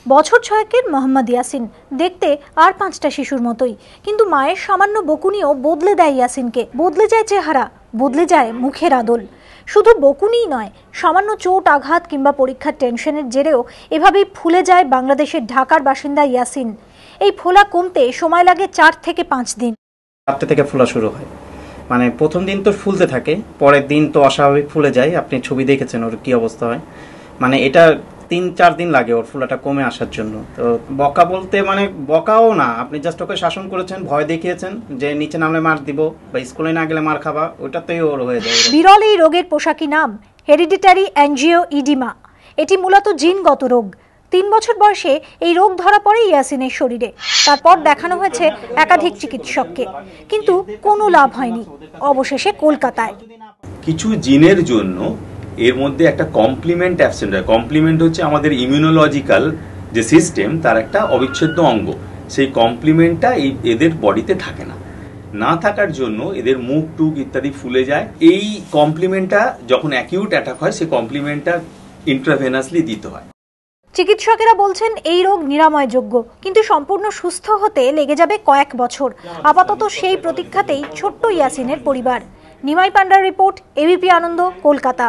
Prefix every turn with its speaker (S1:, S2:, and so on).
S1: বছর ছয়েকের মোহাম্মদ ইয়াসিন দেখতে আর 5টা শিশুর মতোই, কিন্তু মায়ের সামান্য বকুনিও বদলে দেয় ইয়াসিনকে। বদলে যায় চেহারা, বদলে যায় মুখের আদল। শুধু বকুনিই নয়, সামান্য চোট আঘাত কিংবা পরীক্ষার টেনশনের জেরেও এভাবেই ফুলে যায় বাংলাদেশের ঢাকার বাসিন্দা ইয়াসিন। এই ফোলা কমতে সময় লাগে 4 থেকে 5 দিন।
S2: 4 থেকে ফোলা শুরু হয়, মানে প্রথম দিন তো ফুলতে থাকে, পরের দিন তো অস্বাভাবিক ফুলে যায়। আপনি ছবি দেখেছেন ওর কি অবস্থা হয়, মানে এটা 3-4 দিন লাগে ওর ফোলাটা কমে আসার জন্য। তো বকা বলতে মানে বকাও না, আপনি জাস্ট ওকে শাসন করেছেন, ভয় দেখিয়েছেন যে নিচে নামলে মার দিব বা স্কুলে না গেলে মার খাবা, ওটাতেই ওর হয়ে যায়।
S1: বিরল এই রোগের পোশাকি নাম হেরিডিটারি অ্যাঞ্জিওইডিমা। এটি মূলত জিনগত রোগ। 3 বছর বয়সে এই রোগ ধরা পড়ে ইয়াসিনের শরীরে। তারপর দেখানো হয়েছে একাধিক চিকিৎসককে, কিন্তু কোনো লাভ হয়নি। অবশেষে কলকাতায়
S3: কিছু জিনের জন্য এর মধ্যে একটা কমপ্লিমেন্ট অ্যাবসেন্ট হয়। কমপ্লিমেন্ট হচ্ছে আমাদের ইমিউনোলজিক্যাল যে সিস্টেম, তার একটা অবিচ্ছেদ্য অঙ্গ। সেই কমপ্লিমেন্টটা এদের বডিতে থাকে না থাকার জন্য এদের মুখ টুক ইত্যাদি ফুলে যায়। এই কমপ্লিমেন্টটা যখন অ্যাকিউট অ্যাটাক হয়, সেই কমপ্লিমেন্টটা ইন্ট্রাভেনাসলি দিতে হয়।
S1: চিকিৎসকেরা বলছেন এই রোগ নিরাময়যোগ্য, কিন্তু সম্পূর্ণ সুস্থ হতে লেগে যাবে কয়েক বছর। আপাতত সেই প্রতীক্ষাতেই ছোট্ট ইয়াসিনের পরিবার। নিমাই পান্ডার রিপোর্ট, এবিপি আনন্দ, কলকাতা।